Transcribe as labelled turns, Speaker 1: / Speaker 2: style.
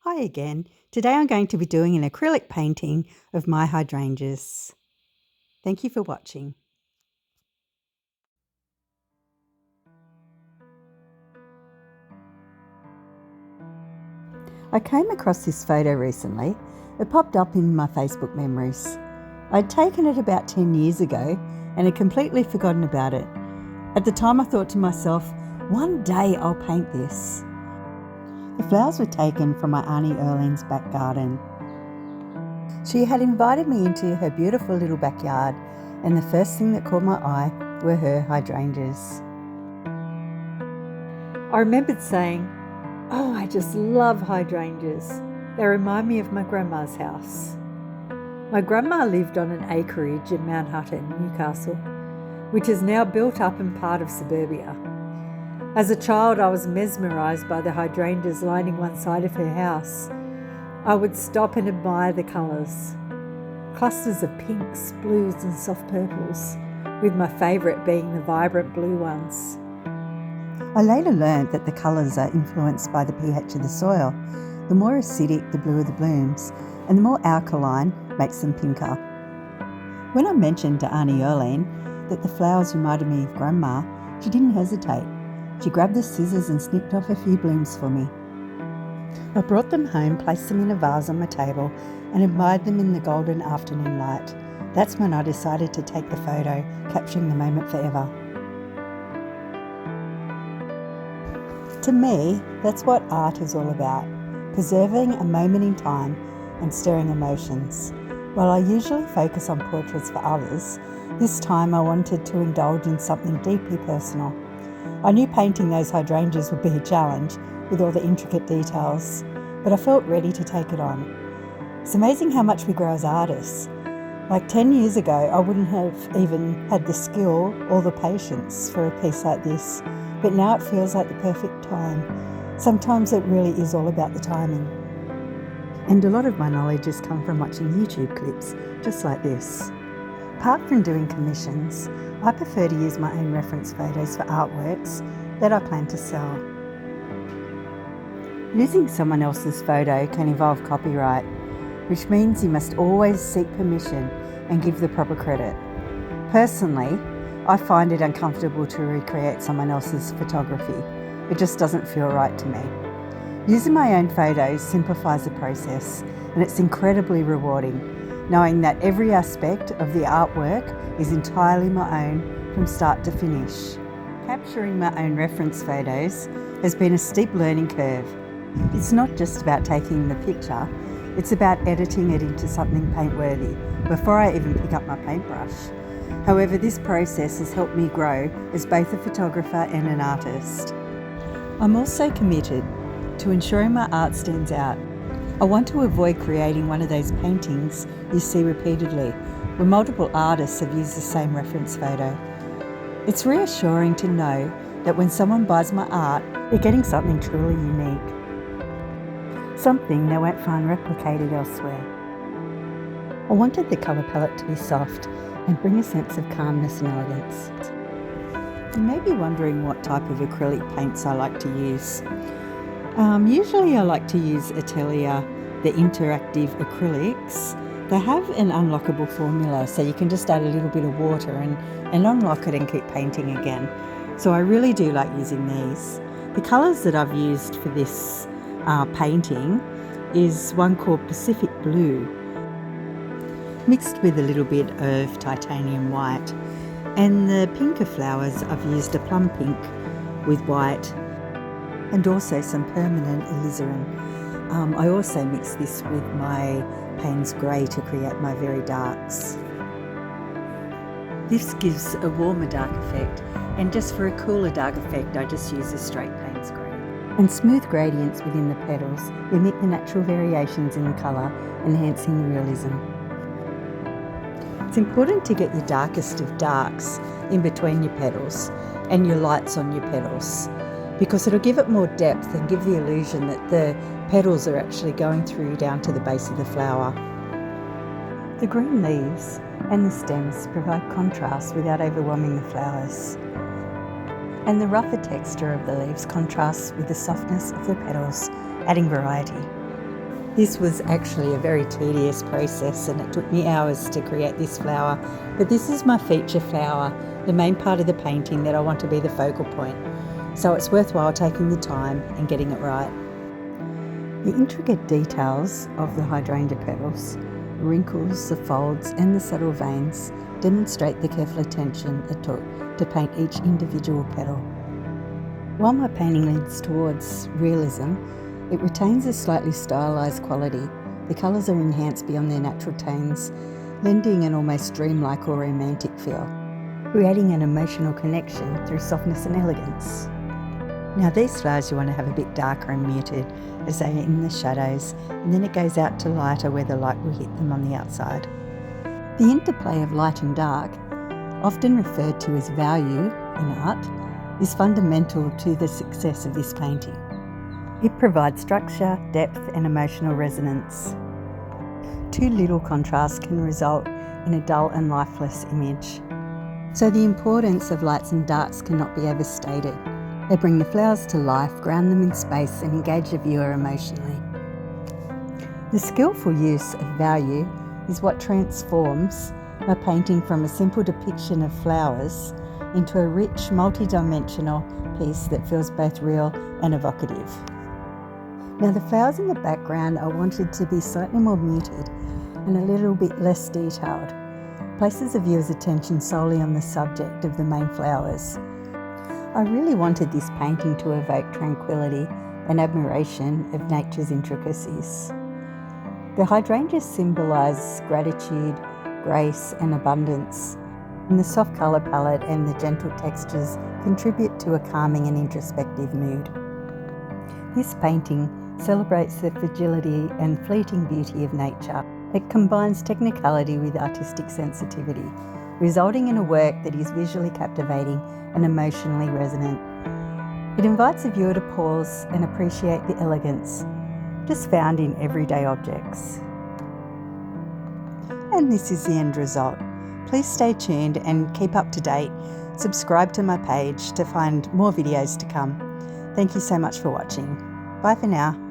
Speaker 1: Hi again. Today I'm going to be doing an acrylic painting of my hydrangeas. Thank you for watching. I came across this photo recently. It popped up in my Facebook memories. I'd taken it about 10 years ago and had completely forgotten about it. At the time I thought to myself, one day I'll paint this. The flowers were taken from my Auntie Erlene's back garden. She had invited me into her beautiful little backyard, and the first thing that caught my eye were her hydrangeas. I remembered saying, "Oh, I just love hydrangeas. They remind me of my grandma's house." My grandma lived on an acreage in Mount Hutton, Newcastle, which is now built up and part of suburbia. As a child, I was mesmerised by the hydrangeas lining one side of her house. I would stop and admire the colours. Clusters of pinks, blues and soft purples, with my favourite being the vibrant blue ones. I later learnt that the colours are influenced by the pH of the soil. The more acidic, the bluer the blooms, and the more alkaline makes them pinker. When I mentioned to Auntie Erlene that the flowers reminded me of Grandma, she didn't hesitate. She grabbed the scissors and snipped off a few blooms for me. I brought them home, placed them in a vase on my table, and admired them in the golden afternoon light. That's when I decided to take the photo, capturing the moment forever. To me, that's what art is all about, preserving a moment in time and stirring emotions. While I usually focus on portraits for others, this time I wanted to indulge in something deeply personal. I knew painting those hydrangeas would be a challenge with all the intricate details, but I felt ready to take it on. It's amazing how much we grow as artists. Like 10 years ago, I wouldn't have even had the skill or the patience for a piece like this, but now it feels like the perfect time. Sometimes it really is all about the timing. And a lot of my knowledge has come from watching YouTube clips, just like this. Apart from doing commissions, I prefer to use my own reference photos for artworks that I plan to sell. Using someone else's photo can involve copyright, which means you must always seek permission and give the proper credit. Personally, I find it uncomfortable to recreate someone else's photography. It just doesn't feel right to me. Using my own photos simplifies the process, and it's incredibly rewarding, knowing that every aspect of the artwork is entirely my own from start to finish. Capturing my own reference photos has been a steep learning curve. It's not just about taking the picture, it's about editing it into something paint-worthy before I even pick up my paintbrush. However, this process has helped me grow as both a photographer and an artist. I'm also committed to ensuring my art stands out. I want to avoid creating one of those paintings you see repeatedly, where multiple artists have used the same reference photo. It's reassuring to know that when someone buys my art, they're getting something truly unique. Something they won't find replicated elsewhere. I wanted the colour palette to be soft and bring a sense of calmness and elegance. You may be wondering what type of acrylic paints I like to use. Usually I like to use Atelier, the interactive acrylics. They have an unlockable formula, so you can just add a little bit of water and unlock it and keep painting again. So I really do like using these. The colours that I've used for this painting is one called Pacific Blue, mixed with a little bit of titanium white. And the pinker flowers, I've used a plum pink with white and also some permanent alizarin. I also mix this with my Payne's Grey to create my very darks. This gives a warmer dark effect, and just for a cooler dark effect I just use a straight Payne's Grey. And smooth gradients within the petals mimic the natural variations in the colour, enhancing the realism. It's important to get your darkest of darks in between your petals and your lights on your petals, because it'll give it more depth and give the illusion that the petals are actually going through down to the base of the flower. The green leaves and the stems provide contrast without overwhelming the flowers. And the rougher texture of the leaves contrasts with the softness of the petals, adding variety. This was actually a very tedious process and it took me hours to create this flower, but this is my feature flower, the main part of the painting that I want to be the focal point. So it's worthwhile taking the time and getting it right. The intricate details of the hydrangea petals, the wrinkles, the folds and the subtle veins demonstrate the careful attention it took to paint each individual petal. While my painting leans towards realism, it retains a slightly stylised quality. The colours are enhanced beyond their natural tones, lending an almost dreamlike or romantic feel, creating an emotional connection through softness and elegance. Now these flowers you want to have a bit darker and muted as they are in the shadows, and then it goes out to lighter where the light will hit them on the outside. The interplay of light and dark, often referred to as value in art, is fundamental to the success of this painting. It provides structure, depth and emotional resonance. Too little contrast can result in a dull and lifeless image. So the importance of lights and darks cannot be overstated. They bring the flowers to life, ground them in space and engage the viewer emotionally. The skillful use of value is what transforms a painting from a simple depiction of flowers into a rich, multi-dimensional piece that feels both real and evocative. Now the flowers in the background I wanted to be slightly more muted and a little bit less detailed. Places the viewer's attention solely on the subject of the main flowers. I really wanted this painting to evoke tranquility and admiration of nature's intricacies. The hydrangeas symbolise gratitude, grace and abundance, and the soft colour palette and the gentle textures contribute to a calming and introspective mood. This painting celebrates the fragility and fleeting beauty of nature. It combines technicality with artistic sensitivity, resulting in a work that is visually captivating and emotionally resonant. It invites the viewer to pause and appreciate the elegance just found in everyday objects. And this is the end result. Please stay tuned and keep up to date. Subscribe to my page to find more videos to come. Thank you so much for watching. Bye for now.